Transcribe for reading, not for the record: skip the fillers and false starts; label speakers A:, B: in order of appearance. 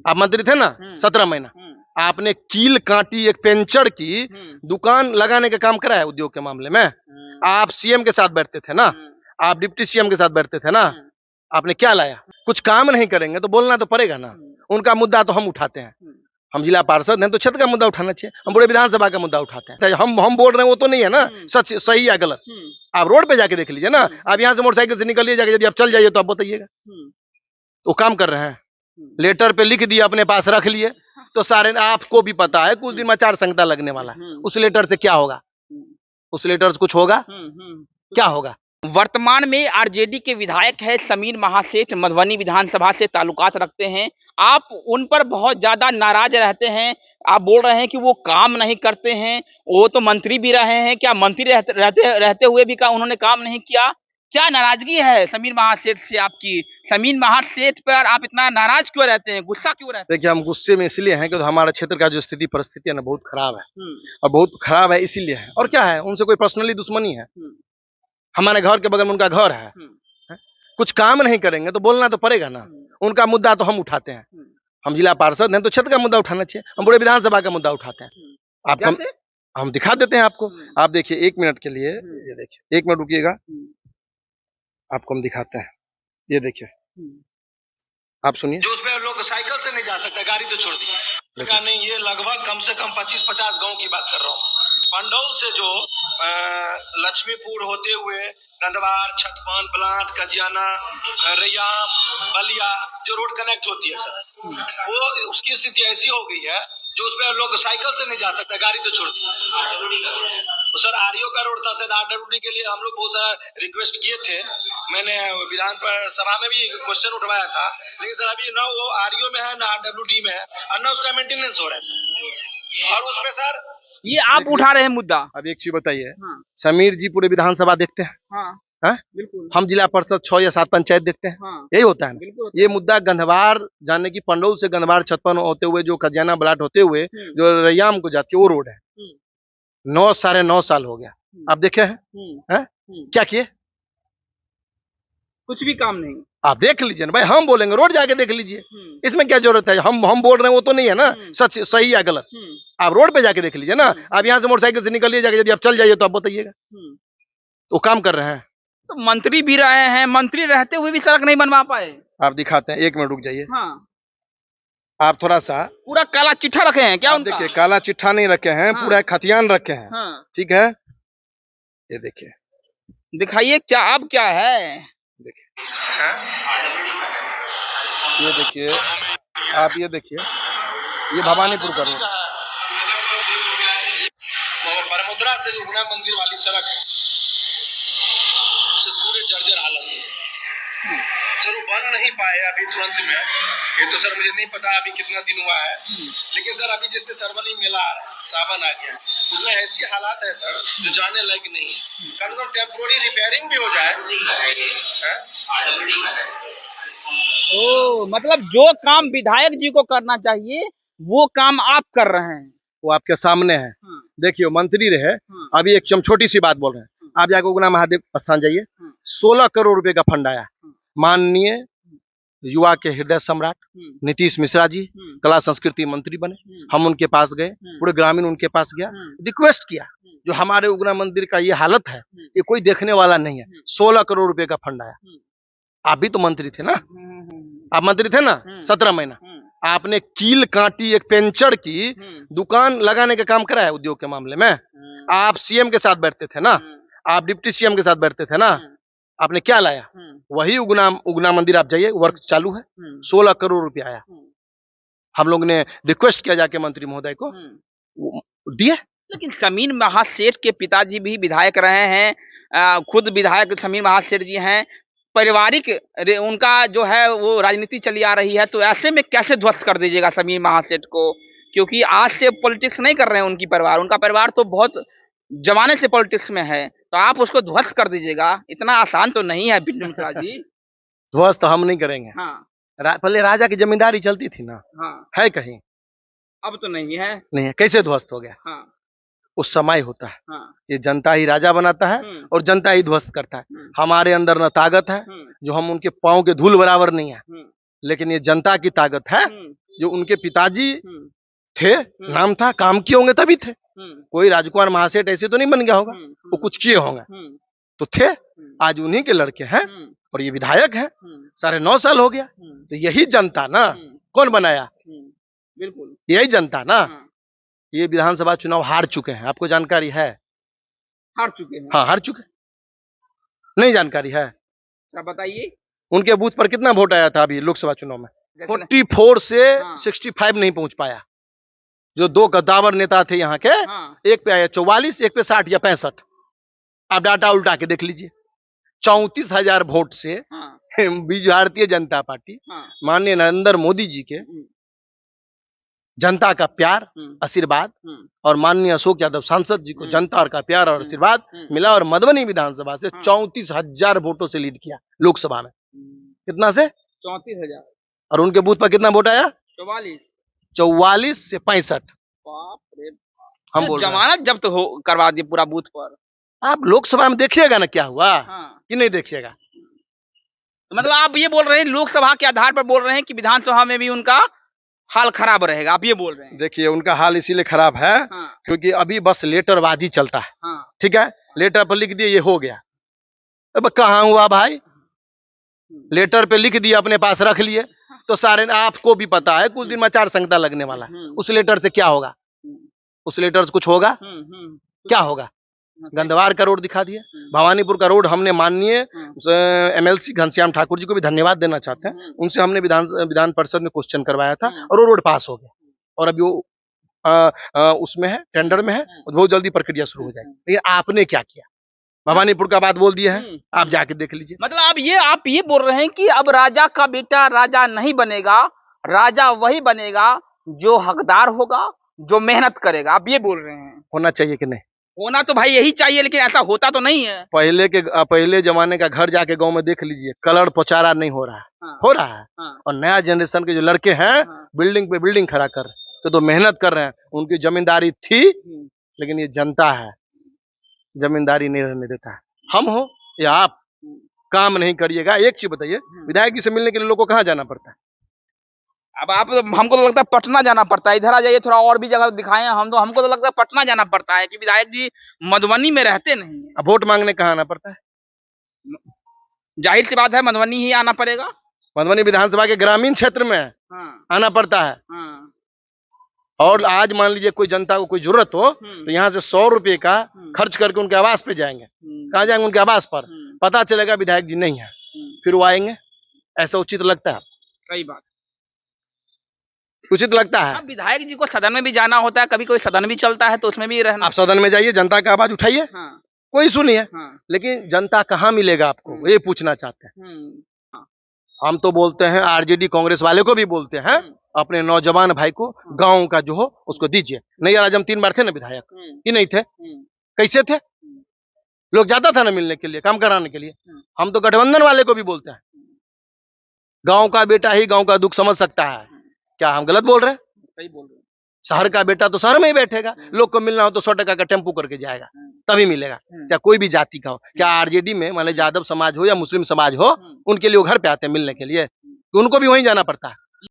A: आप मंत्री थे ना 17 महीना, आपने कील काटी एक पेंचर की दुकान लगाने का काम करा है उद्योग के मामले में? आप सीएम के साथ बैठते थे ना, आप डिप्टी सीएम के साथ बैठते थे ना, आपने क्या लाया? कुछ काम नहीं करेंगे तो बोलना तो पड़ेगा ना। उनका मुद्दा तो हम उठाते हैं, हम जिला पार्षद हैं तो क्षेत्र का मुद्दा उठाना चाहिए, हम पूरे विधानसभा का मुद्दा उठाते हैं। हम बोल रहे हैं वो तो नहीं है ना सच सही या गलत, आप रोड पे जाके देख लीजिए ना। आप यहाँ से मोटरसाइकिल से निकलिए जाके, यदि आप चल जाइए तो आप बताइएगा। तो काम कर रहे हैं, लेटर पे लिख दिए अपने पास रख लिए, तो सारे आपको भी पता है कुछ दिन में आचार संहिता लगने वाला है। उस लेटर से क्या होगा? उस लेटर से कुछ होगा? क्या होगा?
B: वर्तमान में आरजेडी के विधायक है समीर महासेठ, मधुबनी विधानसभा से ताल्लुकात रखते हैं। आप उन पर बहुत ज्यादा नाराज रहते हैं, आप बोल रहे हैं कि वो काम नहीं करते हैं। वो तो मंत्री भी रहे हैं, क्या मंत्री रहते हुए भी उन्होंने काम नहीं किया? क्या नाराजगी है समीर महासेठ से आपकी? समीर महासेठ पर आप इतना नाराज क्यों रहते हैं, गुस्सा क्यों रहते हैं?
A: देखिए, हम गुस्से में इसलिए हैं कि तो हमारे क्षेत्र का जो स्थिति परिस्थिति है ना बहुत खराब है, और बहुत खराब है इसीलिए है। और क्या है, उनसे कोई पर्सनली दुश्मनी है। हमारे घर के बगल में उनका घर है, कुछ काम नहीं करेंगे तो बोलना तो पड़ेगा ना। उनका मुद्दा तो हम उठाते हैं, हम जिला पार्षद हैं तो क्षेत्र का मुद्दा उठाना चाहिए, हम पूरे विधानसभा का मुद्दा उठाते हैं। आप हम दिखा देते हैं आपको। आप देखिए 1 मिनट के लिए, ये देखिए 1 मिनट रुकिएगा, आपको हम दिखाते हैं। ये देखिए, आप सुनिए। जो उसमें लोग साइकिल से नहीं जा सकते, गाड़ी तो छोड़ दी नहीं। ये लगभग कम से कम 25-50 गांव की बात कर रहा हूँ। पंडौल से जो लक्ष्मीपुर होते हुए नंदवार, छतवन, ब्लाट, कजियाना, रैयाम, बलिया जो रोड कनेक्ट होती है सर, वो उसकी स्थिति ऐसी हो गई है जो उसमें लोग साइकिल से नहीं जा सकते, गाड़ी तो छोड़ दी। तो सर आरईओ का रोड था, सर आरडब्ल्यूडी के लिए हम लोग बहुत सारा रिक्वेस्ट किए थे। मैंने विधान सभा में भी क्वेश्चन उठवाया था, लेकिन सर अभी ना वो आरईओ में है ना आरडब्ल्यूडी में है, और ना उसका मेंटेनेंस हो रहा है सर। और उसमें सर
B: ये आप उठा रहे हैं मुद्दा।
A: अब एक चीज बताइए, समीर जी पूरे विधानसभा देखते हैं? बिल्कुल। हम जिला परिषद 6 या 7 पंचायत देखते हैं, यही होता है ना। ये मुद्दा गंधवार जाने की, पंडौल से गंधवार छतवन होते हुए जो खजियाना ब्लाट होते हुए जो रैयाम को जाती है वो रोड है। 9 साढ़े 9 साल हो गया, आप देखे हैं? क्या किए?
B: कुछ भी काम नहीं।
A: आप देख लीजिए ना भाई, हम बोलेंगे रोड जाके देख लीजिए, इसमें क्या जरूरत है? हम बोल रहे हैं वो तो नहीं है ना सच सही या गलत, आप रोड पे जाके देख लीजिए ना। आप यहाँ से मोटरसाइकिल से निकलिए जाके, यदि आप चल जाइए तो आप बताइएगा। तो काम कर रहे हैं,
B: तो मंत्री भी रहे हैं, मंत्री रहते हुए भी सड़क नहीं बनवा पाए।
A: आप दिखाते हैं, 1 मिनट रुक जाइए। आप थोड़ा सा
B: पूरा काला चिट्ठा रखे हैं क्या उनका?
A: देखिए, काला चिट्ठा नहीं रखे हैं, पूरा खतियान रखे हैं। ठीक है, ये देखिए,
B: दिखाइए क्या अब क्या है।
A: देखिए, ये देखिए, आप ये देखिए, ये भवानीपुर का रोड, परमुद्रा से उगना मंदिर वाली सड़क है, पूरे जर्जर हालत में सर, वो बन नहीं पाए अभी तुरंत में। ये तो सर मुझे नहीं पता अभी कितना दिन हुआ है, लेकिन सर अभी जैसे सरवनी मेला आ रहा है, सावन आ गया, उसमें ऐसी हालात है सर जो जाने लायक नहीं है। कम से कम टेम्पोररी रिपेयरिंग भी हो जाए।
B: ओ, मतलब जो काम विधायक जी को करना चाहिए वो काम आप कर रहे हैं,
A: वो आपके सामने है। देखिए, मंत्री रहे, अभी एक छोटी सी बात बोल रहे हैं, आप जाके उगना महादेव स्थान जाइए, 16 करोड़ रुपए का फंड आया। माननीय युवा के हृदय सम्राट नीतीश मिश्रा जी कला संस्कृति मंत्री बने, हम उनके पास गए, पूरे ग्रामीण उनके पास गया, रिक्वेस्ट किया, जो हमारे उगना मंदिर का ये हालत है ये कोई देखने वाला नहीं है। 16 करोड़ रुपए का फंड आया। आप भी तो मंत्री थे ना, आप मंत्री थे ना 17 महीना, आपने कील काटी एक पेंचर की दुकान लगाने का काम करा है उद्योग के मामले में? आप सीएम के साथ बैठते थे ना, आप डिप्टी सीएम के साथ बैठते थे ना, आपने क्या लाया? वही उगना मंदिर आप जाइए, वर्क चालू है, 16 करोड़ रुपया आया। हम लोग ने रिक्वेस्ट किया जाके मंत्री महोदय को, दिए।
B: लेकिन समीर महासेठ के पिताजी भी विधायक रहे हैं, खुद विधायक समीर महासेठ जी हैं, पारिवारिक उनका जो है वो राजनीति चली आ रही है, तो ऐसे में कैसे ध्वस्त कर दीजिएगा समीर महासेठ को? क्योंकि आज से पॉलिटिक्स नहीं कर रहे हैं उनका परिवार तो बहुत जमाने से पॉलिटिक्स में है, तो आप उसको ध्वस्त कर दीजिएगा, इतना आसान तो नहीं है बिट्टू मिश्रा जी।
A: ध्वस्त तो हम नहीं करेंगे। पहले राजा की जमींदारी चलती थी ना, है कहीं?
B: अब तो नहीं है।
A: नहीं है, कैसे ध्वस्त हो गया? उस समय होता है, ये जनता ही राजा बनाता है और जनता ही ध्वस्त करता है। हमारे अंदर न ताकत है, जो हम उनके पाँव के धूल बराबर नहीं है, लेकिन ये जनता की ताकत है जो उनके पिताजी थे, नाम था, काम किए होंगे तभी थे। कोई राजकुमार महासेठ ऐसे तो नहीं बन गया होगा, वो कुछ किए होंगे तो थे। आज उन्हीं के लड़के हैं और ये विधायक हैं, 9.5 साल हो गया। तो यही जनता ना, कौन बनाया?
B: बिल्कुल
A: यही जनता ना। ये विधानसभा चुनाव हार चुके हैं, आपको जानकारी है?
B: हार चुके हैं।
A: हाँ, हार चुके। नहीं जानकारी है?
B: क्या बताइए।
A: उनके बूथ पर कितना वोट आया था अभी लोकसभा चुनाव में?
B: जैसे
A: 44 से 65 नहीं पहुंच पाया। जो दो गद्दावर नेता थे यहाँ के, एक पे आया 44, एक पे 60 या 65। आप डाटा उल्टा के देख लीजिए। 34,000 वोट से भारतीय जनता पार्टी, माननीय नरेंद्र मोदी जी के जनता का प्यार, आशीर्वाद, और माननीय अशोक यादव सांसद जी को जनता और का प्यार और आशीर्वाद मिला और मधुबनी विधानसभा से 34,000 वोटों से लीड किया लोकसभा में। कितना से?
B: 34,000।
A: और उनके बूथ पर कितना वोट आया? 44 से 65।
B: बाप रे बाप।
A: हम बोल रहे हैं।
B: जमानत जब्त हो करवा दिए पूरा बूथ पर।
A: आप लोकसभा में देखिएगा ना क्या हुआ, कि नहीं देखिएगा।
B: मतलब आप ये बोल रहे हैं लोकसभा के आधार पर बोल रहे हैं कि विधानसभा में भी उनका हाल खराब रहेगा, आप ये बोल रहे हैं?
A: देखिए, उनका हाल इसीलिए खराब है क्योंकि अभी बस लेटरबाजी चलता है। ठीक है, लेटर पर लिख दिए ये हो गया। अब कहाँ हुआ भाई? लेटर पे लिख दिया, अपने पास रख लिए, तो सारे, आपको भी पता है कुछ दिन में आचार संहिता लगने वाला है। उस लेटर से क्या होगा? उस लेटर से कुछ होगा? क्या होगा? गंधवार का रोड दिखा दिया, भवानीपुर का रोड हमने माननीय MLC घनश्याम ठाकुर जी को भी धन्यवाद देना चाहते हैं। उनसे हमने विधान परिषद में क्वेश्चन करवाया था और वो रोड पास हो गया और अभी वो उसमें है, टेंडर में है, बहुत जल्दी प्रक्रिया शुरू हो जाएगी। लेकिन आपने क्या किया? भवानीपुर का बात बोल दिया है, आप जाके देख लीजिए।
B: मतलब आप ये बोल रहे हैं कि अब राजा का बेटा राजा नहीं बनेगा, राजा वही बनेगा जो हकदार होगा, जो मेहनत करेगा, आप ये बोल रहे हैं?
A: होना चाहिए कि नहीं?
B: होना तो भाई यही चाहिए, लेकिन ऐसा होता तो नहीं है।
A: पहले जमाने का घर जाके गांव में देख लीजिए, कलर पोचारा नहीं हो रहा है। हो रहा है। और नया जनरेशन के जो लड़के हैं, बिल्डिंग पे बिल्डिंग खड़ा कर रहे, तो मेहनत कर रहे हैं। उनकी जमींदारी थी, लेकिन ये जनता है, जमींदारी नहीं रहने देता है। हम हो या आप, काम नहीं करिएगा। एक चीज बताइए, विधायक जी से मिलने के लिए लोग को कहाँ जाना पड़ता है?
B: अब आप, हमको तो लगता है पटना जाना पड़ता है। इधर आ जाइए, थोड़ा और भी जगह दिखाएं। हमको तो लगता है पटना जाना पड़ता है कि विधायक जी मधुबनी में रहते नहीं है।
A: अब वोट मांगने कहाँ आना पड़ता है?
B: जाहिर सी बात है, मधुबनी ही आना पड़ेगा।
A: मधुबनी विधानसभा के ग्रामीण क्षेत्र में आना पड़ता है। और आज मान लीजिए कोई जनता को कोई जरूरत हो, तो यहाँ से 100 रुपए का खर्च करके उनके आवास पे जाएंगे। कहाँ जाएंगे? उनके आवास पर। पता चलेगा विधायक जी नहीं है, फिर वो आएंगे। ऐसा उचित लगता है?
B: सही बात,
A: उचित लगता है?
B: अब विधायक जी को सदन में भी जाना होता है, कभी कोई सदन भी चलता है तो उसमें भी रहना।
A: आप सदन में जाइए, जनता का आवाज उठाइए, कोई सुनिए। लेकिन जनता कहाँ मिलेगा आपको, ये पूछना चाहते हैं। हम तो बोलते हैं, RJD कांग्रेस वाले को भी बोलते हैं, अपने नौजवान भाई को गांव का जो हो उसको दीजिए। नहीं यार, आज हम 3 बार थे ना विधायक, कि नहीं थे? कैसे थे? लोग जाता था ना मिलने के लिए, काम कराने के लिए। हम तो गठबंधन वाले को भी बोलते हैं, गांव का बेटा ही गांव का दुख समझ सकता है। क्या हम गलत बोल रहे हैं?
B: सही बोल रहे हैं।
A: शहर का बेटा तो शहर में ही बैठेगा, लोग को मिलना हो तो 100 टका का टेम्पू करके जाएगा, तभी मिलेगा, चाहे कोई भी जाति का हो। क्या RJD में मान लीजिए यादव समाज हो या मुस्लिम समाज हो, उनके लिए वो घर पे आते हैं मिलने के लिए, तो उनको भी वहीं जाना पड़ता है।